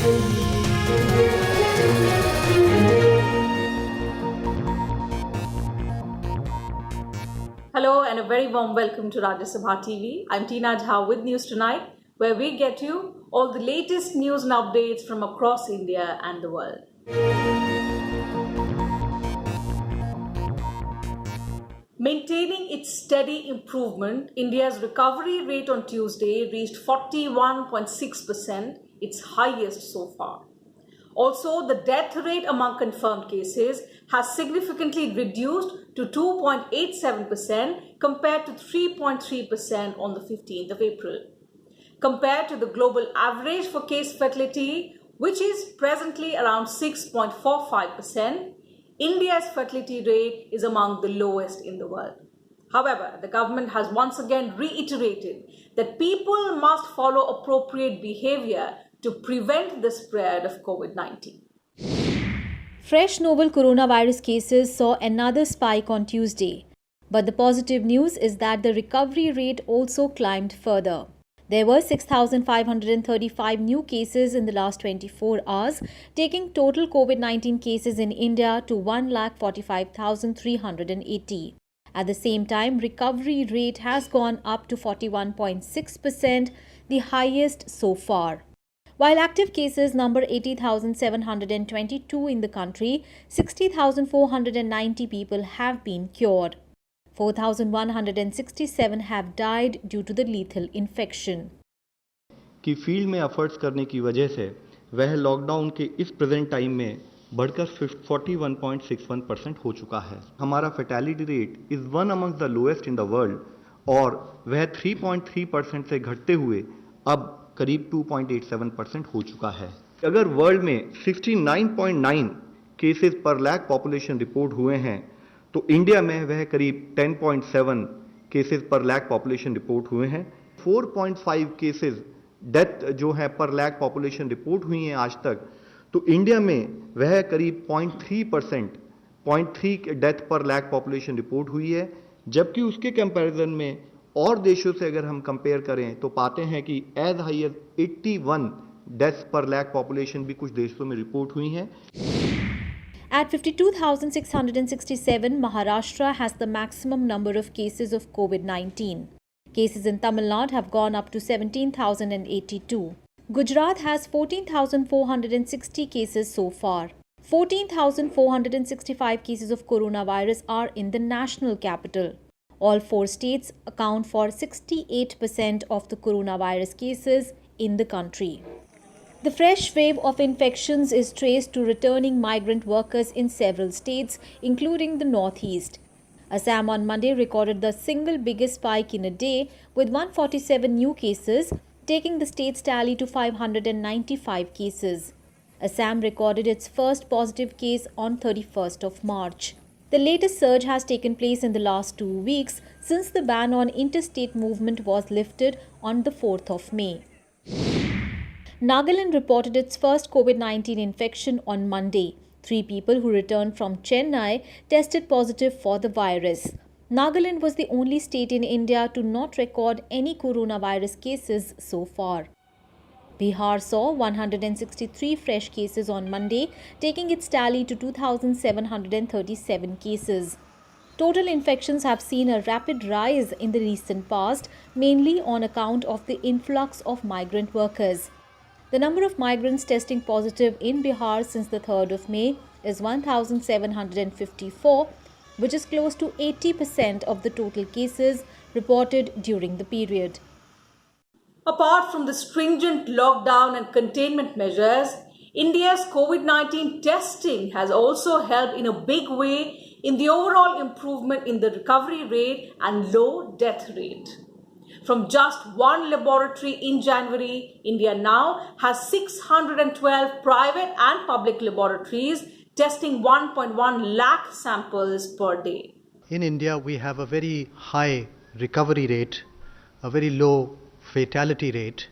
Hello and a very warm welcome to Sabha TV. I'm Tina Jha with News Tonight, where we get you all the latest news and updates from across India and the world. Maintaining its steady improvement, India's recovery rate on Tuesday reached 41.6%, its highest so far. Also, the death rate among confirmed cases has significantly reduced to 2.87% compared to 3.3% on the 15th of April. Compared to the global average for case fatality, which is presently around 6.45%, India's fatality rate is among the lowest in the world. However, the government has once again reiterated that people must follow appropriate behavior to prevent the spread of COVID-19. Fresh novel coronavirus cases saw another spike on Tuesday. But the positive news is that the recovery rate also climbed further. There were 6,535 new cases in the last 24 hours, taking total COVID-19 cases in India to 1,45,380. At the same time, recovery rate has gone up to 41.6%, the highest so far. While active cases number 80,722 in the country, 60,490 people have been cured. 4,167 have died due to the lethal infection. कि field में efforts करने की वजह से वह lockdown के इस present time में बढ़कर 41.61% हो चुका है. हमारा fatality rate is one among the lowest in the world और वह 3.3% से घटते हुए अब करीब 2.87% हो चुका है. अगर वर्ल्ड में 69.9 केसेस पर लाख पॉपुलेशन रिपोर्ट हुए हैं तो इंडिया में वह करीब 10.7 केसेस पर लाख पॉपुलेशन रिपोर्ट हुए हैं. 4.5 केसेस डेथ जो है पर लाख पॉपुलेशन रिपोर्ट हुई हैं आज तक, तो इंडिया में वह करीब 0.3 डेथ पर लाख पॉपुलेशन रिपोर्ट हुई है. जबकि उसके कंपैरिजन में और देशों से अगर हम कंपेयर करें तो पाते हैं कि एज हाई एज 81 डेथ्स पर लाख पॉपुलेशन भी कुछ देशों में रिपोर्ट हुई हैं. At 52,667, Maharashtra has the maximum number of cases of COVID-19. Cases in Tamil Nadu have gone up to 17,082. Gujarat has 14,460 cases so far. 14,465 cases of coronavirus are in the national capital. All four states account for 68% of the coronavirus cases in the country. The fresh wave of infections is traced to returning migrant workers in several states, including the Northeast. Assam on Monday recorded the single biggest spike in a day with 147 new cases, taking the state's tally to 595 cases. Assam recorded its first positive case on 31st of March. The latest surge has taken place in the last 2 weeks since the ban on interstate movement was lifted on the 4th of May. Nagaland reported its first COVID-19 infection on Monday. 3 people who returned from Chennai tested positive for the virus. Nagaland was the only state in India to not record any coronavirus cases so far. Bihar saw 163 fresh cases on Monday, taking its tally to 2,737 cases. Total infections have seen a rapid rise in the recent past, mainly on account of the influx of migrant workers. The number of migrants testing positive in Bihar since the 3rd of May is 1,754, which is close to 80% of the total cases reported during the period. Apart from the stringent lockdown and containment measures, India's COVID-19 testing has also helped in a big way in the overall improvement in the recovery rate and low death rate. From just one laboratory in January, India now has 612 private and public laboratories testing 1.1 lakh samples per day. In India, we have a very high recovery rate, a very low fatality rate,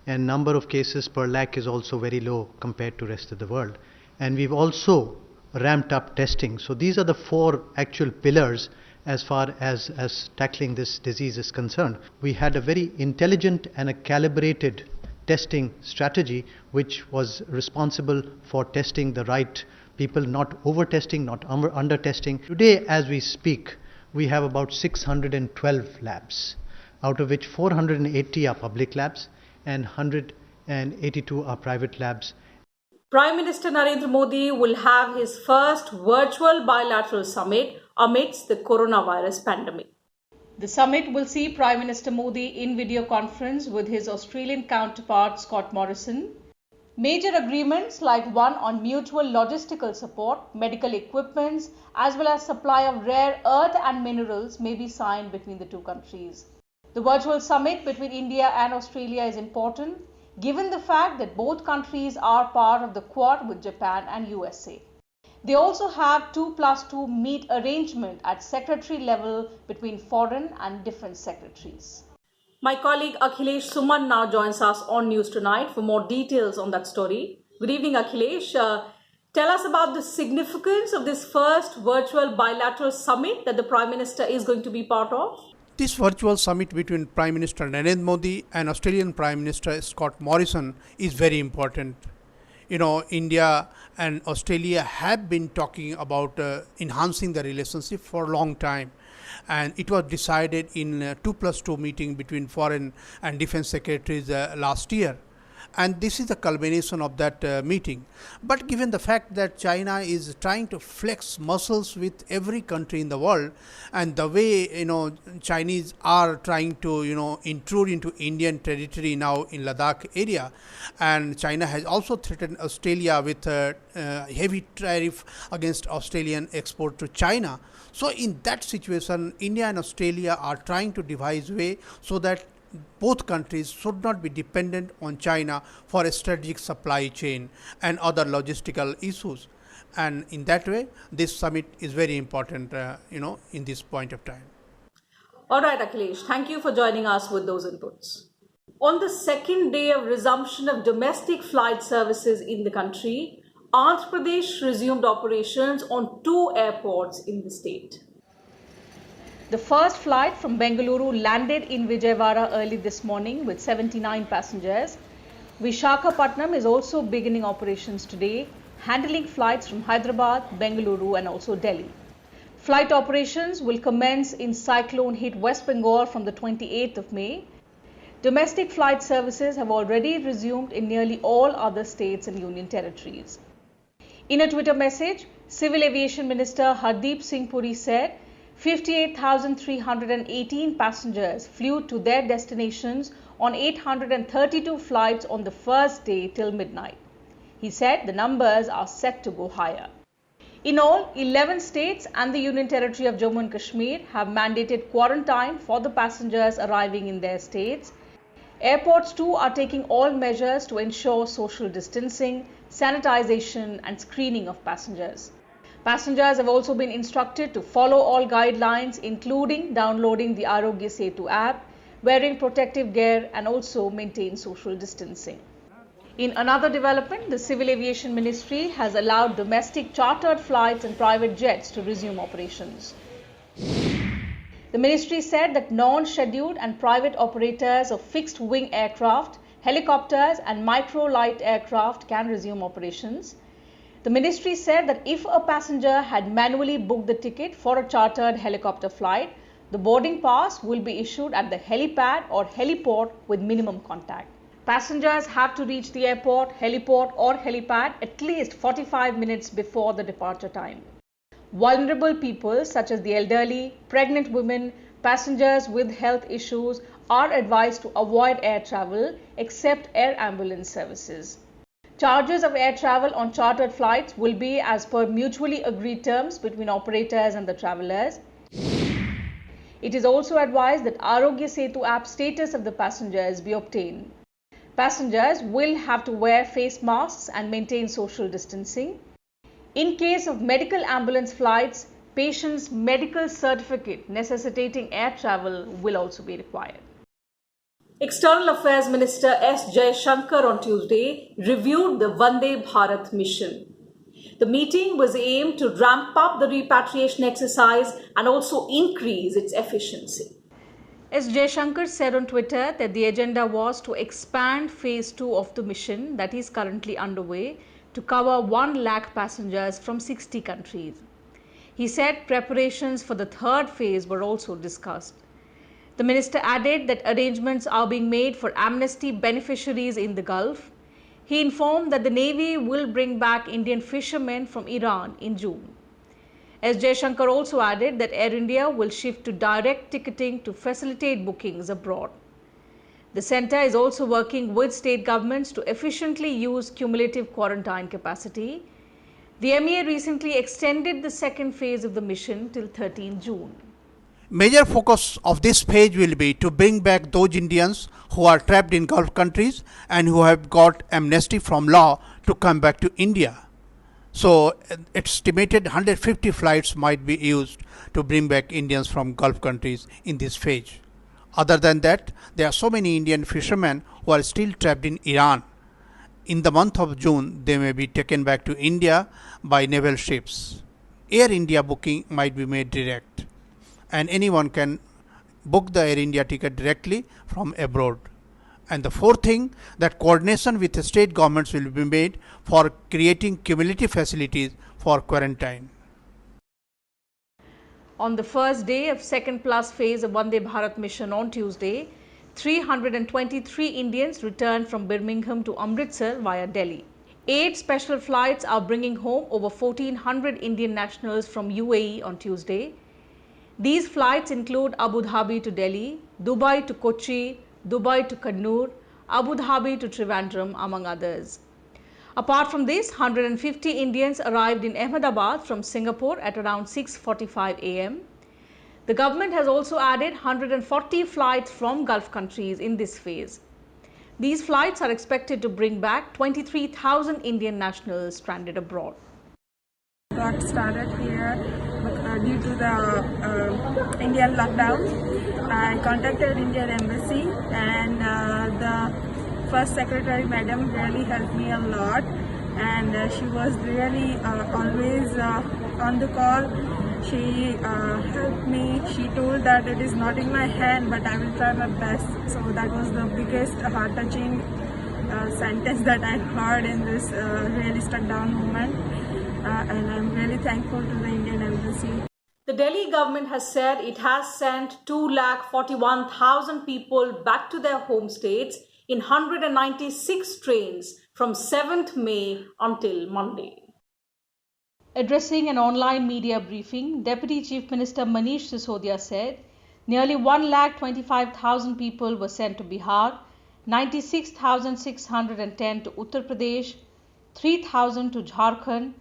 and number of cases per lakh is also very low compared to rest of the world. And we've also ramped up testing. So these are the 4 actual pillars as far as tackling this disease is concerned. We had a very intelligent and a calibrated testing strategy, which was responsible for testing the right people, not over-testing, not under-testing. Today, as we speak, we have about 612 labs, out of which 480 are public labs and 182 are private labs. Prime Minister Narendra Modi will have his first virtual bilateral summit amidst the coronavirus pandemic. The summit will see Prime Minister Modi in video conference with his Australian counterpart Scott Morrison. Major agreements like one on mutual logistical support, medical equipments, as well as supply of rare earth and minerals may be signed between the two countries. The virtual summit between India and Australia is important given the fact that both countries are part of the Quad with Japan and USA. They also have 2+2 meet arrangement at secretary level between foreign and defense secretaries. My colleague Akhilesh Suman now joins us on News Tonight for more details on that story. Good evening, Akhilesh. Tell us about the significance of this first virtual bilateral summit that the Prime Minister is going to be part of. This virtual summit between Prime Minister Narendra Modi and Australian Prime Minister Scott Morrison is very important. You know, India and Australia have been talking about enhancing the relationship for a long time. And it was decided in a 2+2 meeting between foreign and defense secretaries last year. And this is the culmination of that meeting. But given the fact that China is trying to flex muscles with every country in the world, and the way, Chinese are trying to, intrude into Indian territory now in Ladakh area, and China has also threatened Australia with a heavy tariff against Australian export to China. So in that situation, India and Australia are trying to devise a way so that both countries should not be dependent on China for a strategic supply chain and other logistical issues. And in that way, this summit is very important, in this point of time. All right, Akhilesh, thank you for joining us with those inputs. On the second day of resumption of domestic flight services in the country, Andhra Pradesh resumed operations on 2 airports in the state. The first flight from Bengaluru landed in Vijayawada early this morning with 79 passengers. Visakhapatnam is also beginning operations today, handling flights from Hyderabad, Bengaluru and also Delhi. Flight operations will commence in cyclone-hit West Bengal from the 28th of May. Domestic flight services have already resumed in nearly all other states and union territories. In a Twitter message, Civil Aviation Minister Hardeep Singh Puri said 58,318 passengers flew to their destinations on 832 flights on the first day till midnight. He said the numbers are set to go higher. In all, 11 states and the Union Territory of Jammu and Kashmir have mandated quarantine for the passengers arriving in their states. Airports too are taking all measures to ensure social distancing, sanitization and screening of passengers. Passengers have also been instructed to follow all guidelines, including downloading the Arogya Setu app, wearing protective gear and also maintain social distancing. In another development, the Civil Aviation Ministry has allowed domestic chartered flights and private jets to resume operations. The ministry said that non-scheduled and private operators of fixed-wing aircraft, helicopters and micro-light aircraft can resume operations. The ministry said that if a passenger had manually booked the ticket for a chartered helicopter flight, the boarding pass will be issued at the helipad or heliport with minimum contact. Passengers have to reach the airport, heliport or helipad at least 45 minutes before the departure time. Vulnerable people such as the elderly, pregnant women, passengers with health issues are advised to avoid air travel except air ambulance services. Charges of air travel on chartered flights will be as per mutually agreed terms between operators and the travellers. It is also advised that Arogya Setu app status of the passengers be obtained. Passengers will have to wear face masks and maintain social distancing. In case of medical ambulance flights, patients' medical certificate necessitating air travel will also be required. External Affairs Minister S. Jaishankar on Tuesday reviewed the Vande Bharat mission. The meeting was aimed to ramp up the repatriation exercise and also increase its efficiency. As Jaishankar said on Twitter that the agenda was to expand phase 2 of the mission that is currently underway to cover 1 lakh passengers from 60 countries. He said preparations for the third phase were also discussed. The minister added that arrangements are being made for amnesty beneficiaries in the Gulf. He informed that the Navy will bring back Indian fishermen from Iran in June. As Jaishankar also added that Air India will shift to direct ticketing to facilitate bookings abroad. The centre is also working with state governments to efficiently use cumulative quarantine capacity. The MEA recently extended the second phase of the mission till 13 June. Major focus of this phase will be to bring back those Indians who are trapped in Gulf countries and who have got amnesty from law to come back to India. So estimated 150 flights might be used to bring back Indians from Gulf countries in this phase. Other than that, there are so many Indian fishermen who are still trapped in Iran. In the month of June, they may be taken back to India by naval ships. Air India booking might be made direct, and anyone can book the Air India ticket directly from abroad. And the fourth thing, that coordination with the state governments will be made for creating cumulative facilities for quarantine. On the first day of second plus phase of Vande Bharat mission on Tuesday, 323 Indians returned from Birmingham to Amritsar via Delhi. 8 special flights are bringing home over 1,400 Indian nationals from UAE on Tuesday. These flights include Abu Dhabi to Delhi, Dubai to Kochi, Dubai to Kannur, Abu Dhabi to Trivandrum, among others. Apart from this, 150 Indians arrived in Ahmedabad from Singapore at around 6:45 am. The government has also added 140 flights from Gulf countries in this phase. These flights are expected to bring back 23,000 Indian nationals stranded abroad. Got started here due to the Indian lockdown. I contacted Indian Embassy, and the first secretary madam really helped me a lot, and she was really always on the call. She helped me. She told that it is not in my hand, but I will try my best. So that was the biggest heart-touching sentence that I heard in this really stuck down moment. And I'm really thankful to the Indian Embassy. The Delhi government has said it has sent 241,000 people back to their home states in 196 trains from 7th May until Monday. Addressing an online media briefing, Deputy Chief Minister Manish Sisodia said nearly 1,25,000 people were sent to Bihar, 96,610 to Uttar Pradesh, 3,000 to Jharkhand,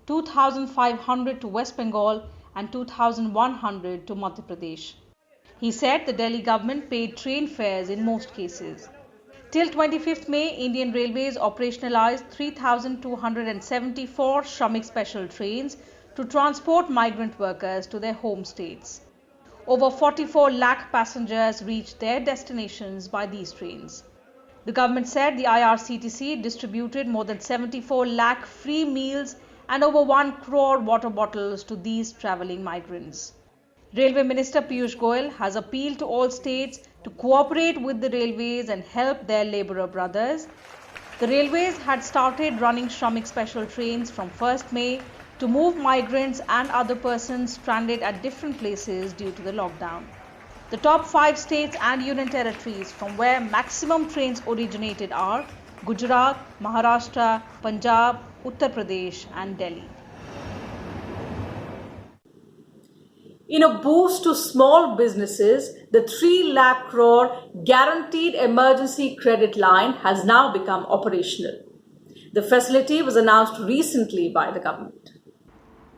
2,500 to West Bengal and 2,100 to Madhya Pradesh. He said the Delhi government paid train fares in most cases. Till 25th May, Indian Railways operationalized 3,274 Shramik special trains to transport migrant workers to their home states. Over 44 lakh passengers reached their destinations by these trains. The government said the IRCTC distributed more than 74 lakh free meals and over 1 crore water bottles to these travelling migrants. Railway Minister Piyush Goyal has appealed to all states to cooperate with the railways and help their labourer brothers. The railways had started running Shramik special trains from 1st May to move migrants and other persons stranded at different places due to the lockdown. The top 5 states and union territories from where maximum trains originated are Gujarat, Maharashtra, Punjab, Uttar Pradesh and Delhi. In a boost to small businesses, the 3 lakh crore guaranteed emergency credit line has now become operational. The facility was announced recently by the government.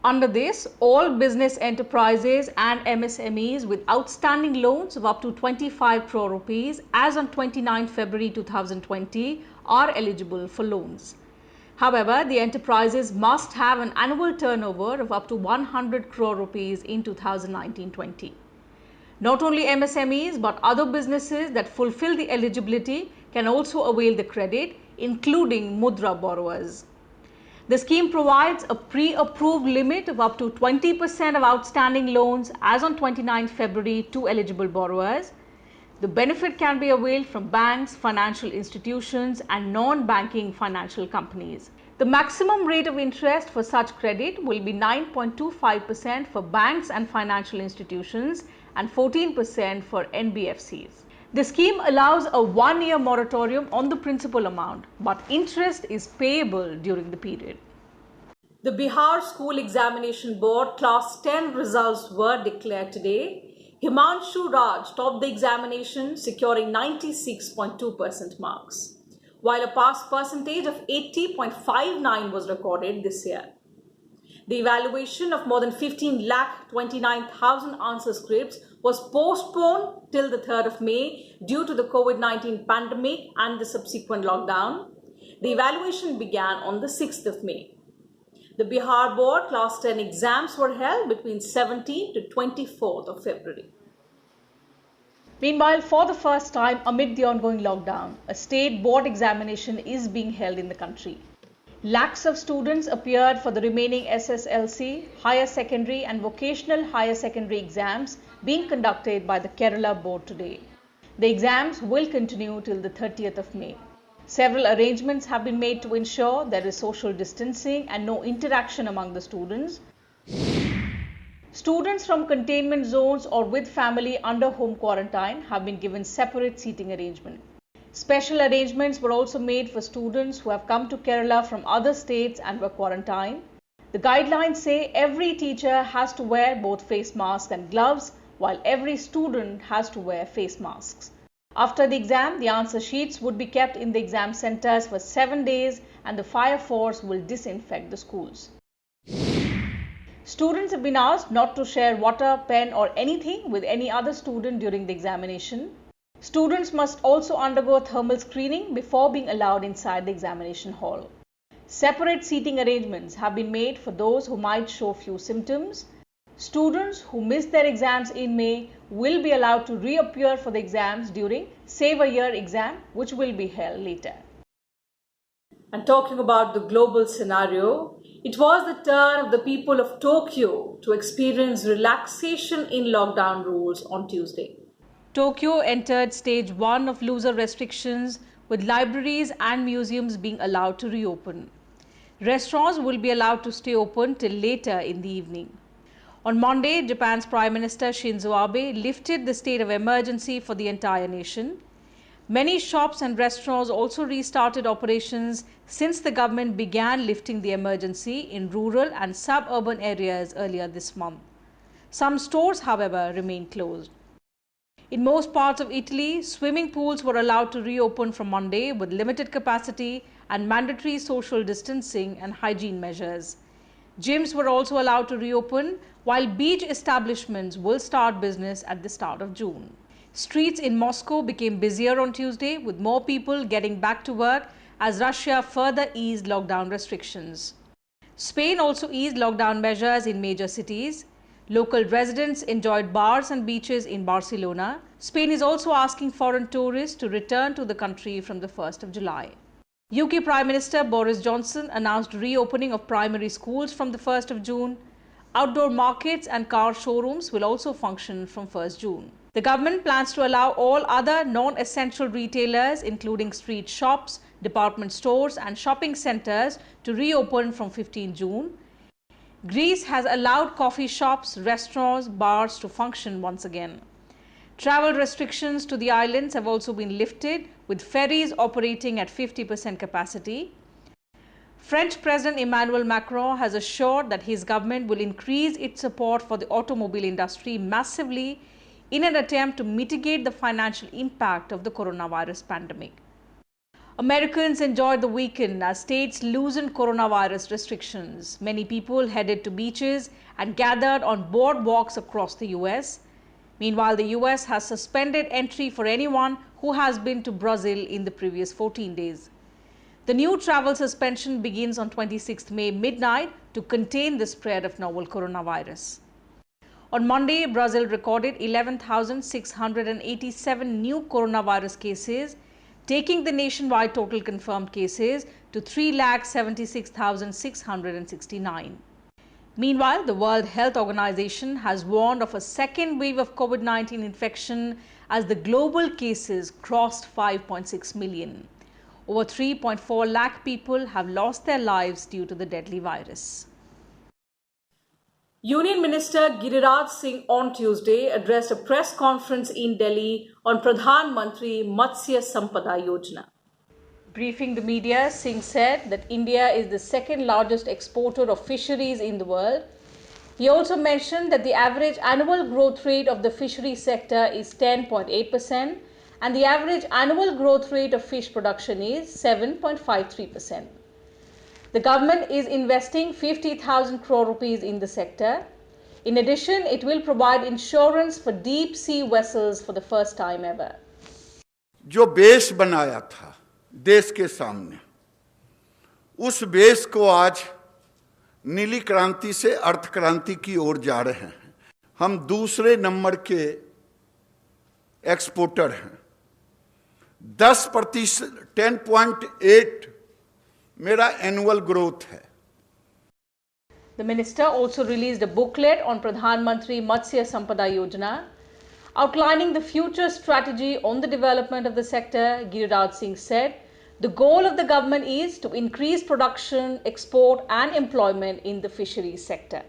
Under this, all business enterprises and MSMEs with outstanding loans of up to 25 crore rupees as on 29 February 2020 are eligible for loans. However, the enterprises must have an annual turnover of up to 100 crore rupees in 2019-20. Not only MSMEs but other businesses that fulfill the eligibility can also avail the credit, including Mudra borrowers. The scheme provides a pre-approved limit of up to 20% of outstanding loans as on 29 February to eligible borrowers. The benefit can be availed from banks, financial institutions and non-banking financial companies. The maximum rate of interest for such credit will be 9.25% for banks and financial institutions and 14% for NBFCs. The scheme allows a one-year moratorium on the principal amount, but interest is payable during the period. The Bihar School Examination Board Class 10 results were declared today. Himanshu Raj topped the examination, securing 96.2% marks, while a pass percentage of 80.59 was recorded this year. The evaluation of more than 15 lakh 29,000 answer scripts was postponed till the 3rd of May due to the COVID-19 pandemic and the subsequent lockdown. The evaluation began on the 6th of May. The Bihar Board Class 10 exams were held between 17th to 24th of February. Meanwhile, for the first time amid the ongoing lockdown, a state board examination is being held in the country. Lakhs of students appeared for the remaining SSLC, higher secondary and vocational higher secondary exams being conducted by the Kerala board today. The exams will continue till the 30th of May. Several arrangements have been made to ensure there is social distancing and no interaction among the students. Students from containment zones or with family under home quarantine have been given separate seating arrangement. Special arrangements were also made for students who have come to Kerala from other states and were quarantined. The guidelines say every teacher has to wear both face masks and gloves, while every student has to wear face masks. After the exam, the answer sheets would be kept in the exam centers for 7 days and the fire force will disinfect the schools. Students have been asked not to share water, pen or anything with any other student during the examination. Students must also undergo thermal screening before being allowed inside the examination hall. Separate seating arrangements have been made for those who might show few symptoms. Students who missed their exams in May will be allowed to reappear for the exams during Save a Year exam, which will be held later. And talking about the global scenario, it was the turn of the people of Tokyo to experience relaxation in lockdown rules on Tuesday. Tokyo entered stage 1 of looser restrictions, with libraries and museums being allowed to reopen. Restaurants will be allowed to stay open till later in the evening. On Monday, Japan's Prime Minister Shinzo Abe lifted the state of emergency for the entire nation. Many shops and restaurants also restarted operations since the government began lifting the emergency in rural and suburban areas earlier this month. Some stores, however, remain closed. In most parts of Italy, swimming pools were allowed to reopen from Monday with limited capacity and mandatory social distancing and hygiene measures. Gyms were also allowed to reopen, while beach establishments will start business at the start of June. Streets in Moscow became busier on Tuesday, with more people getting back to work as Russia further eased lockdown restrictions. Spain also eased lockdown measures in major cities. Local residents enjoyed bars and beaches in Barcelona. Spain is also asking foreign tourists to return to the country from the 1st of July. UK Prime Minister Boris Johnson announced reopening of primary schools from the 1st of June. Outdoor markets and car showrooms will also function from 1st June. The government plans to allow all other non-essential retailers, including street shops, department stores and shopping centres, to reopen from 15 June. Greece has allowed coffee shops, restaurants, bars to function once again. Travel restrictions to the islands have also been lifted, with ferries operating at 50% capacity. French President Emmanuel Macron has assured that his government will increase its support for the automobile industry massively in an attempt to mitigate the financial impact of the coronavirus pandemic. Americans enjoyed the weekend as states loosened coronavirus restrictions. Many people headed to beaches and gathered on boardwalks across the US. Meanwhile, the US has suspended entry for anyone who has been to Brazil in the previous 14 days. The new travel suspension begins on 26th May midnight to contain the spread of novel coronavirus. On Monday, Brazil recorded 11,687 new coronavirus cases, taking the nationwide total confirmed cases to 3,76,669. Meanwhile, the World Health Organization has warned of a second wave of COVID-19 infection as the global cases crossed 5.6 million. Over 3.4 lakh people have lost their lives due to the deadly virus. Union Minister Giriraj Singh on Tuesday addressed a press conference in Delhi on Pradhan Mantri Matsya Sampada Yojana. Briefing the media, Singh said that India is the second largest exporter of fisheries in the world. He also mentioned that the average annual growth rate of the fishery sector is 10.8% and the average annual growth rate of fish production is 7.53%. The government is investing 50,000 crore rupees in the sector. In addition, it will provide insurance for deep sea vessels for the first time ever. जो base बनाया था देश के सामने, उस base को आज नीली क्रांति से अर्थ क्रांति की ओर जा रहे हैं। हम दूसरे नंबर के एक्सपोर्टर हैं। 10%, 10.8 मेरा एनुअल ग्रोथ है। The minister also released a booklet on Pradhan Mantri Matsya Sampada Yojana. Outlining the future strategy on the development of the sector, Giriraj Singh said, the goal of the government is to increase production, export and employment in the fisheries sector.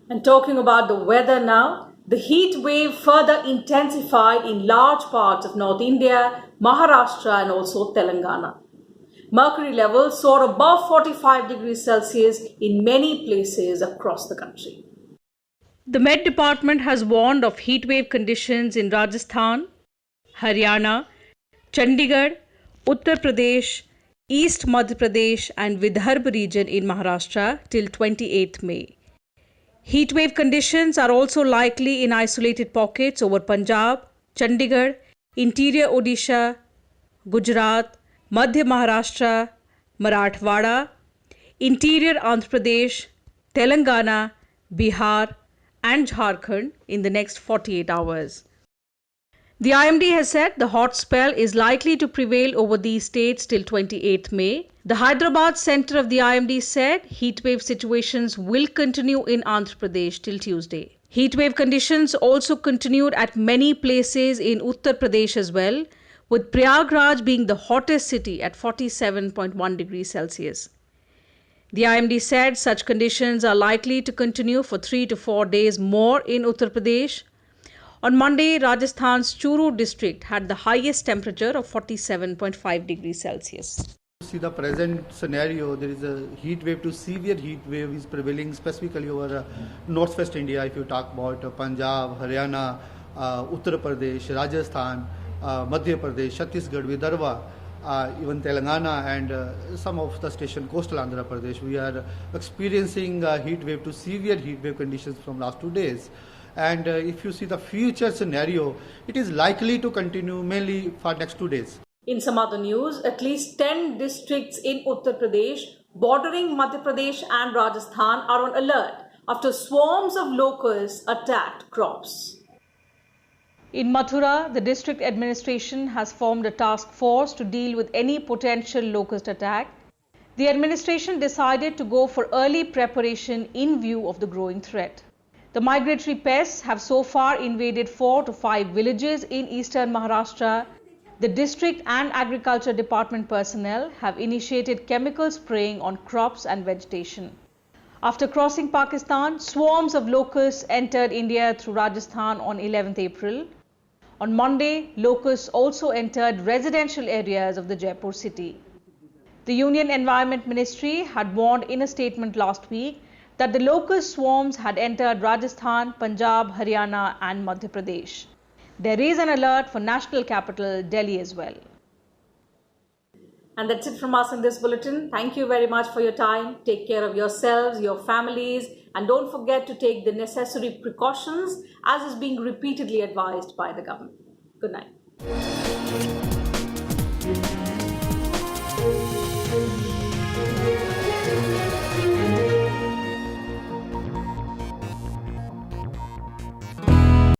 And talking about the weather now, the heat wave further intensified in large parts of North India, Maharashtra and also Telangana. Mercury levels soared above 45 degrees Celsius in many places across the country. The Met Department has warned of heatwave conditions in Rajasthan, Haryana, Chandigarh, Uttar Pradesh, East Madhya Pradesh and Vidarbha region in Maharashtra till 28th May. Heatwave conditions are also likely in isolated pockets over Punjab, Chandigarh, interior Odisha, Gujarat, Madhya Maharashtra, Marathwada, interior Andhra Pradesh, Telangana, Bihar and Jharkhand in the next 48 hours. The IMD has said the hot spell is likely to prevail over these states till 28th May. The Hyderabad center of the IMD said heatwave situations will continue in Andhra Pradesh till Tuesday. Heatwave conditions also continued at many places in Uttar Pradesh as well, with Prayagraj being the hottest city at 47.1 degrees Celsius. The IMD said such conditions are likely to continue for 3 to 4 days more in Uttar Pradesh. On Monday, Rajasthan's Churu district had the highest temperature of 47.5 degrees Celsius. See the present scenario, there is a heat wave to severe heat wave is prevailing specifically over northwest India. If you talk about Punjab, Haryana, Uttar Pradesh, Rajasthan, Madhya Pradesh, Chhattisgarh, Vidarbha, even Telangana and some of the station coastal Andhra Pradesh, we are experiencing heat wave to severe heat wave conditions from last 2 days. And if you see the future scenario, it is likely to continue mainly for next 2 days. In some other news, at least 10 districts in Uttar Pradesh bordering Madhya Pradesh and Rajasthan are on alert after swarms of locusts attacked crops. In Mathura, the district administration has formed a task force to deal with any potential locust attack. The administration decided to go for early preparation in view of the growing threat. The migratory pests have so far invaded 4 to 5 villages in eastern Maharashtra. The district and agriculture department personnel have initiated chemical spraying on crops and vegetation. After crossing Pakistan, swarms of locusts entered India through Rajasthan on 11th April. On Monday, locusts also entered residential areas of the Jaipur city. The Union Environment Ministry had warned in a statement last week that the locust swarms had entered Rajasthan, Punjab, Haryana and Madhya Pradesh. There is an alert for national capital Delhi as well. And that's it from us in this bulletin. Thank you very much for your time. Take care of yourselves, your families, and don't forget to take the necessary precautions as is being repeatedly advised by the government. Good night.